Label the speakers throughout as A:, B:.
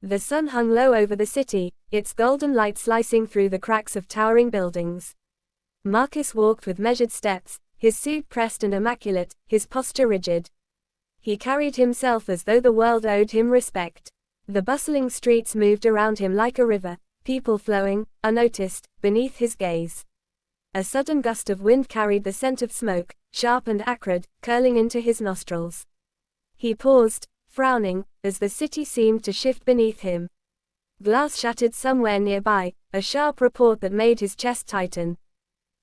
A: The sun hung low over the city, its golden light slicing through the cracks of towering buildings. Marcus walked with measured steps, his suit pressed and immaculate, his posture rigid. He carried himself as though the world owed him respect. The bustling streets moved around him like a river, people flowing, unnoticed, beneath his gaze. A sudden gust of wind carried the scent of smoke, sharp and acrid, curling into his nostrils. He paused, frowning, as the city seemed to shift beneath him. Glass shattered somewhere nearby, a sharp report that made his chest tighten.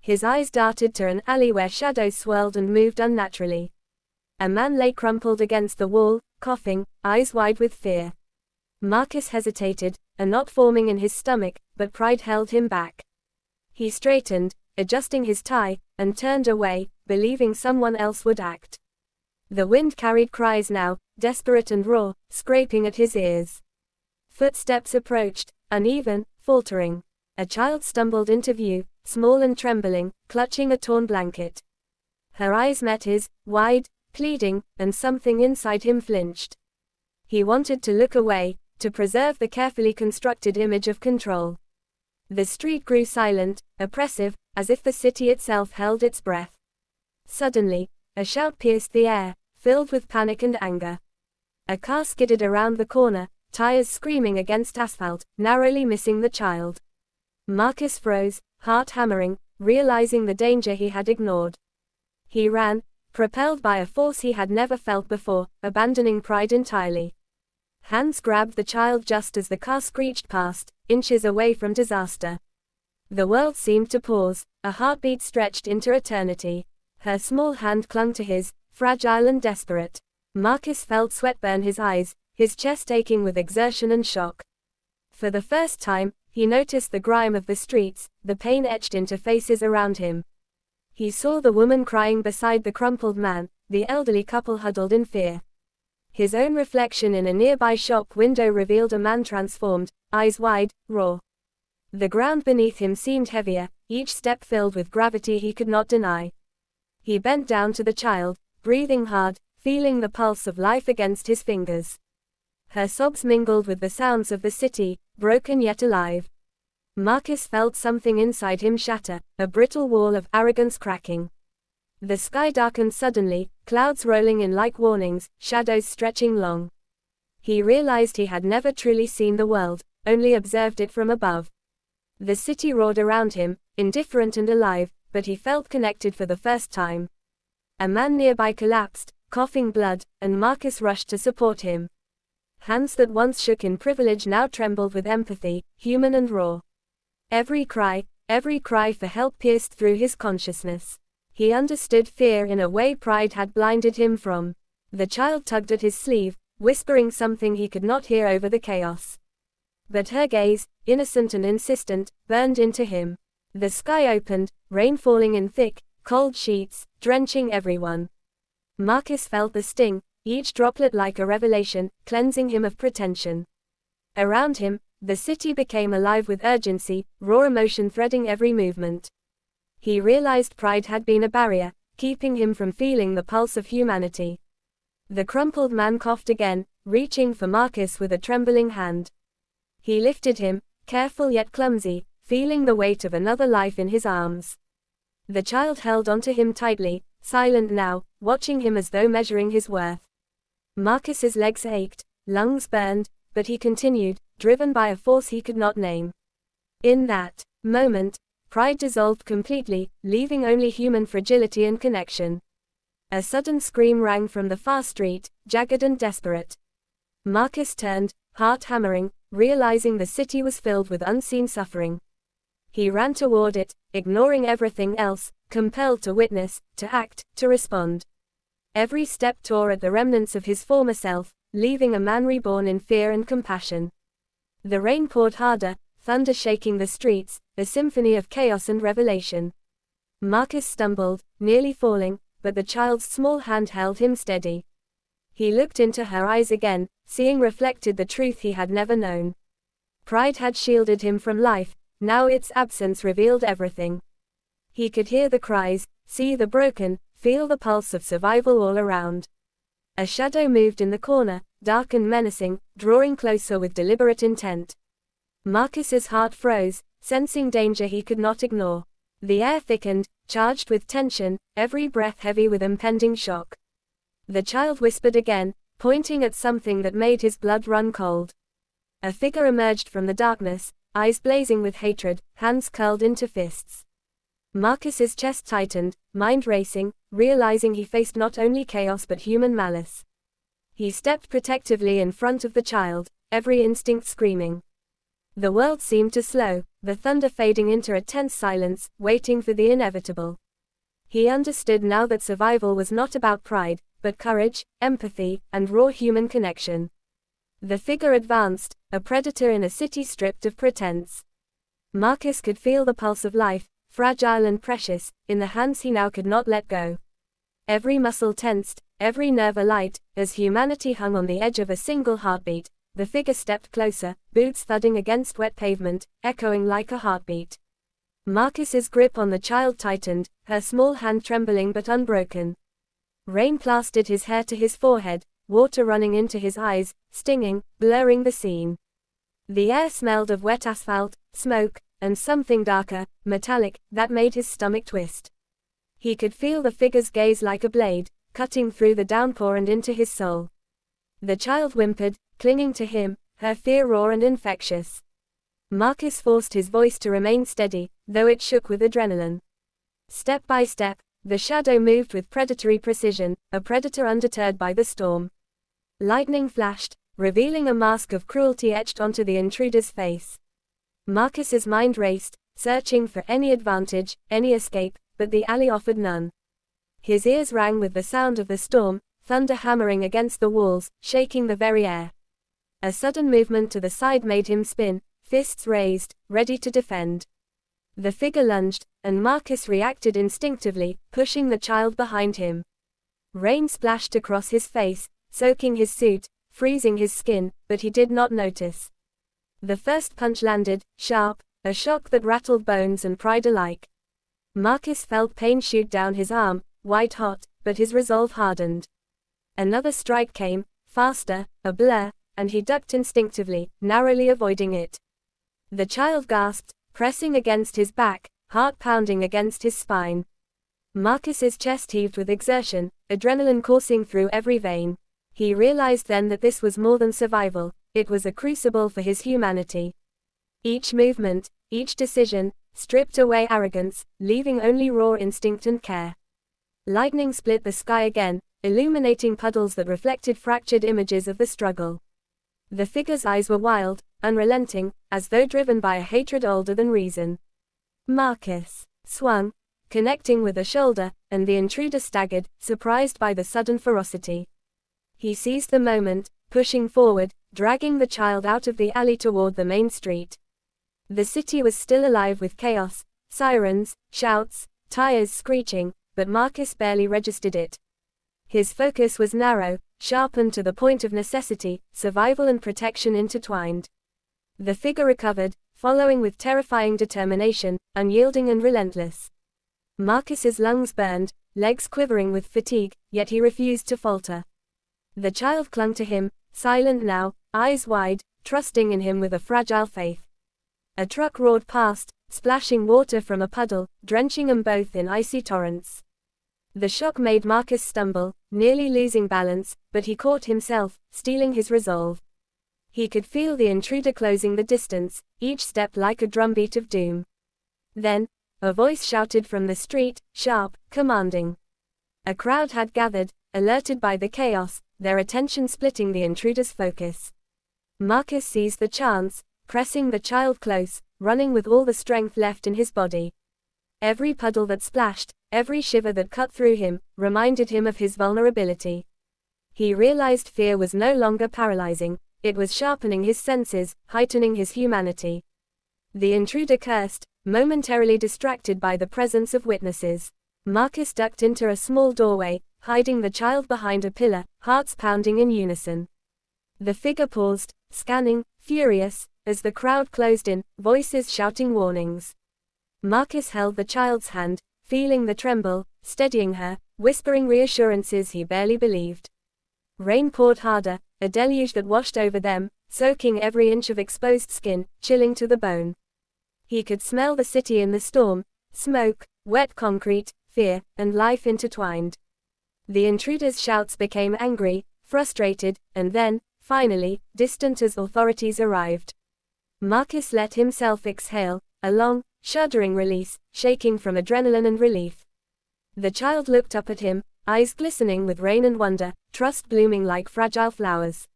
A: His eyes darted to an alley where shadows swirled and moved unnaturally. A man lay crumpled against the wall, coughing, eyes wide with fear. Marcus hesitated, a knot forming in his stomach, but pride held him back. He straightened, adjusting his tie, and turned away, believing someone else would act. The wind carried cries now, desperate and raw, scraping at his ears. Footsteps approached, uneven, faltering. A child stumbled into view, small and trembling, clutching a torn blanket. Her eyes met his, wide, pleading, and something inside him flinched. He wanted to look away, to preserve the carefully constructed image of control. The street grew silent, oppressive, as if the city itself held its breath. Suddenly, a shout pierced the air, filled with panic and anger. A car skidded around the corner, tires screaming against asphalt, narrowly missing the child. Marcus froze, heart hammering, realizing the danger he had ignored. He ran, propelled by a force he had never felt before, abandoning pride entirely. Hands grabbed the child just as the car screeched past, inches away from disaster. The world seemed to pause, a heartbeat stretched into eternity. Her small hand clung to his, fragile and desperate. Marcus felt sweat burn his eyes, his chest aching with exertion and shock. For the first time, he noticed the grime of the streets, the pain etched into faces around him. He saw the woman crying beside the crumpled man, the elderly couple huddled in fear. His own reflection in a nearby shop window revealed a man transformed, eyes wide, raw. The ground beneath him seemed heavier, each step filled with gravity he could not deny. He bent down to the child, breathing hard, feeling the pulse of life against his fingers. Her sobs mingled with the sounds of the city, broken yet alive. Marcus felt something inside him shatter, a brittle wall of arrogance cracking. The sky darkened suddenly, clouds rolling in like warnings, shadows stretching long. He realized he had never truly seen the world, only observed it from above. The city roared around him, indifferent and alive, but he felt connected for the first time. A man nearby collapsed, coughing blood, and Marcus rushed to support him. Hands that once shook in privilege now trembled with empathy, human and raw. Every cry for help pierced through his consciousness. He understood fear in a way pride had blinded him from. The child tugged at his sleeve, whispering something he could not hear over the chaos. But her gaze, innocent and insistent, burned into him. The sky opened, rain falling in thick, cold sheets, drenching everyone. Marcus felt the sting, each droplet like a revelation, cleansing him of pretension. Around him, the city became alive with urgency, raw emotion threading every movement. He realized pride had been a barrier, keeping him from feeling the pulse of humanity. The crumpled man coughed again, reaching for Marcus with a trembling hand. He lifted him, careful yet clumsy, feeling the weight of another life in his arms. The child held onto him tightly, silent now, watching him as though measuring his worth. Marcus's legs ached, lungs burned, but he continued, driven by a force he could not name. In that moment, pride dissolved completely, leaving only human fragility and connection. A sudden scream rang from the far street, jagged and desperate. Marcus turned, heart hammering, realizing the city was filled with unseen suffering. He ran toward it, ignoring everything else, compelled to witness, to act, to respond. Every step tore at the remnants of his former self, leaving a man reborn in fear and compassion. The rain poured harder, thunder shaking the streets, a symphony of chaos and revelation. Marcus stumbled, nearly falling, but the child's small hand held him steady. He looked into her eyes again, seeing reflected the truth he had never known. Pride had shielded him from life, now its absence revealed everything. He could hear the cries, see the broken, feel the pulse of survival all around. A shadow moved in the corner, dark and menacing, drawing closer with deliberate intent. Marcus's heart froze, sensing danger he could not ignore. The air thickened, charged with tension, every breath heavy with impending shock. The child whispered again, pointing at something that made his blood run cold. A figure emerged from the darkness, eyes blazing with hatred, hands curled into fists. Marcus's chest tightened, mind racing, realizing he faced not only chaos but human malice. He stepped protectively in front of the child, every instinct screaming. The world seemed to slow, the thunder fading into a tense silence, waiting for the inevitable. He understood now that survival was not about pride, but courage, empathy, and raw human connection. The figure advanced, a predator in a city stripped of pretense. Marcus could feel the pulse of life, fragile and precious, in the hands he now could not let go. Every muscle tensed, every nerve alight, as humanity hung on the edge of a single heartbeat. The figure stepped closer, boots thudding against wet pavement, echoing like a heartbeat. Marcus's grip on the child tightened, her small hand trembling but unbroken. Rain plastered his hair to his forehead, water running into his eyes, stinging, blurring the scene. The air smelled of wet asphalt, smoke, and something darker, metallic, that made his stomach twist. He could feel the figure's gaze like a blade, cutting through the downpour and into his soul. The child whimpered, clinging to him, her fear raw and infectious. Marcus forced his voice to remain steady, though it shook with adrenaline. Step by step, the shadow moved with predatory precision, a predator undeterred by the storm. Lightning flashed, revealing a mask of cruelty etched onto the intruder's face. Marcus's mind raced, searching for any advantage, any escape, but the alley offered none. His ears rang with the sound of the storm, thunder hammering against the walls, shaking the very air. A sudden movement to the side made him spin, fists raised, ready to defend. The figure lunged, and Marcus reacted instinctively, pushing the child behind him. Rain splashed across his face, soaking his suit, freezing his skin, but he did not notice. The first punch landed, sharp, a shock that rattled bones and pride alike. Marcus felt pain shoot down his arm, white hot, but his resolve hardened. Another strike came, faster, a blur, and he ducked instinctively, narrowly avoiding it. The child gasped, pressing against his back, heart pounding against his spine. Marcus's chest heaved with exertion, adrenaline coursing through every vein. He realized then that this was more than survival, it was a crucible for his humanity. Each movement, each decision, stripped away arrogance, leaving only raw instinct and care. Lightning split the sky again, illuminating puddles that reflected fractured images of the struggle. The figure's eyes were wild, unrelenting, as though driven by a hatred older than reason. Marcus swung, connecting with a shoulder, and the intruder staggered, surprised by the sudden ferocity. He seized the moment, pushing forward, dragging the child out of the alley toward the main street. The city was still alive with chaos, sirens, shouts, tires screeching, but Marcus barely registered it. His focus was narrow, sharpened to the point of necessity, survival and protection intertwined. The figure recovered, following with terrifying determination, unyielding and relentless. Marcus's lungs burned, legs quivering with fatigue, yet he refused to falter. The child clung to him, silent now, eyes wide, trusting in him with a fragile faith. A truck roared past, splashing water from a puddle, drenching them both in icy torrents. The shock made Marcus stumble, nearly losing balance, but he caught himself, steeling his resolve. He could feel the intruder closing the distance, each step like a drumbeat of doom. Then, a voice shouted from the street, sharp, commanding. A crowd had gathered, alerted by the chaos, their attention splitting the intruder's focus. Marcus seized the chance, pressing the child close, running with all the strength left in his body. Every puddle that splashed, every shiver that cut through him, reminded him of his vulnerability. He realized fear was no longer paralyzing, it was sharpening his senses, heightening his humanity. The intruder cursed, momentarily distracted by the presence of witnesses. Marcus ducked into a small doorway, hiding the child behind a pillar, hearts pounding in unison. The figure paused, scanning, furious, as the crowd closed in, voices shouting warnings. Marcus held the child's hand, feeling the tremble, steadying her, whispering reassurances he barely believed. Rain poured harder, a deluge that washed over them, soaking every inch of exposed skin, chilling to the bone. He could smell the city in the storm, smoke, wet concrete, fear, and life intertwined. The intruders' shouts became angry, frustrated, and then, finally, distant as authorities arrived. Marcus let himself exhale, a long, shuddering release, shaking from adrenaline and relief. The child looked up at him, eyes glistening with rain and wonder, trust blooming like fragile flowers.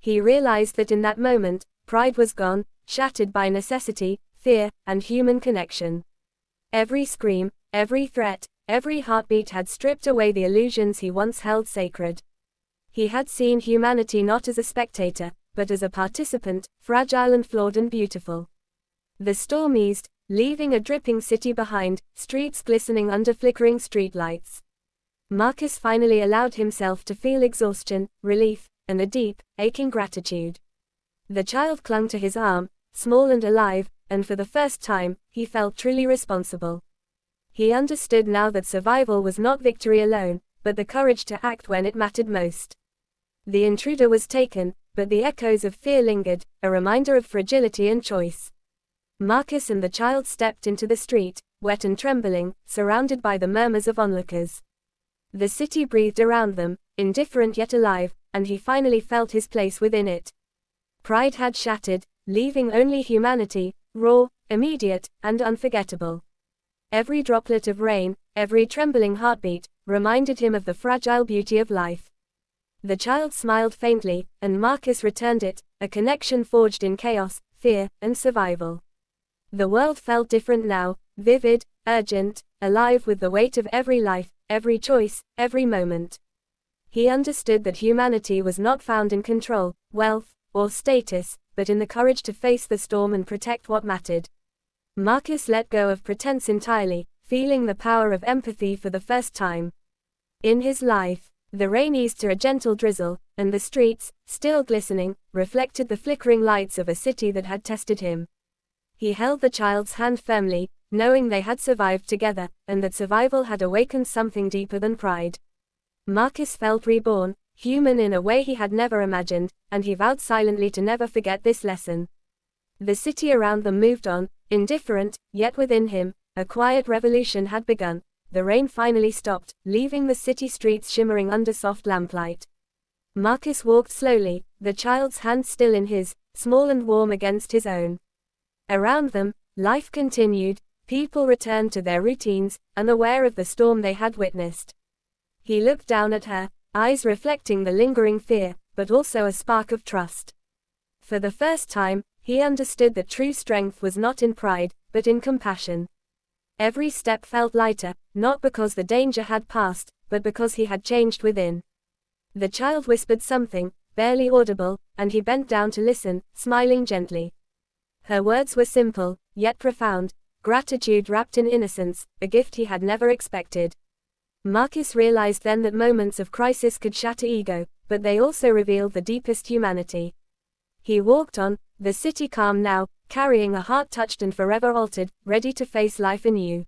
A: He realized that in that moment, pride was gone, shattered by necessity, fear, and human connection. Every scream, every threat, every heartbeat had stripped away the illusions he once held sacred. He had seen humanity not as a spectator, but as a participant, fragile and flawed and beautiful. The storm eased, leaving a dripping city behind, streets glistening under flickering streetlights. Marcus finally allowed himself to feel exhaustion, relief, and a deep, aching gratitude. The child clung to his arm, small and alive, and for the first time, he felt truly responsible. He understood now that survival was not victory alone, but the courage to act when it mattered most. The intruder was taken, but the echoes of fear lingered, a reminder of fragility and choice. Marcus and the child stepped into the street, wet and trembling, surrounded by the murmurs of onlookers. The city breathed around them, indifferent yet alive, and he finally felt his place within it. Pride had shattered, leaving only humanity, raw, immediate, and unforgettable. Every droplet of rain, every trembling heartbeat, reminded him of the fragile beauty of life. The child smiled faintly, and Marcus returned it, a connection forged in chaos, fear, and survival. The world felt different now, vivid, urgent, alive with the weight of every life, every choice, every moment. He understood that humanity was not found in control, wealth, or status, but in the courage to face the storm and protect what mattered. Marcus let go of pretense entirely, feeling the power of empathy for the first time. In his life, the rain eased to a gentle drizzle, and the streets, still glistening, reflected the flickering lights of a city that had tested him. He held the child's hand firmly, knowing they had survived together, and that survival had awakened something deeper than pride. Marcus felt reborn, human in a way he had never imagined, and he vowed silently to never forget this lesson. The city around them moved on, indifferent, yet within him, a quiet revolution had begun. The rain finally stopped, leaving the city streets shimmering under soft lamplight. Marcus walked slowly, the child's hand still in his, small and warm against his own. Around them, life continued, people returned to their routines, unaware of the storm they had witnessed. He looked down at her, eyes reflecting the lingering fear, but also a spark of trust. For the first time, he understood that true strength was not in pride, but in compassion. Every step felt lighter, not because the danger had passed, but because he had changed within. The child whispered something, barely audible, and he bent down to listen, smiling gently. Her words were simple, yet profound, gratitude wrapped in innocence, a gift he had never expected. Marcus realized then that moments of crisis could shatter ego, but they also revealed the deepest humanity. He walked on, the city calm now, carrying a heart touched and forever altered, ready to face life anew.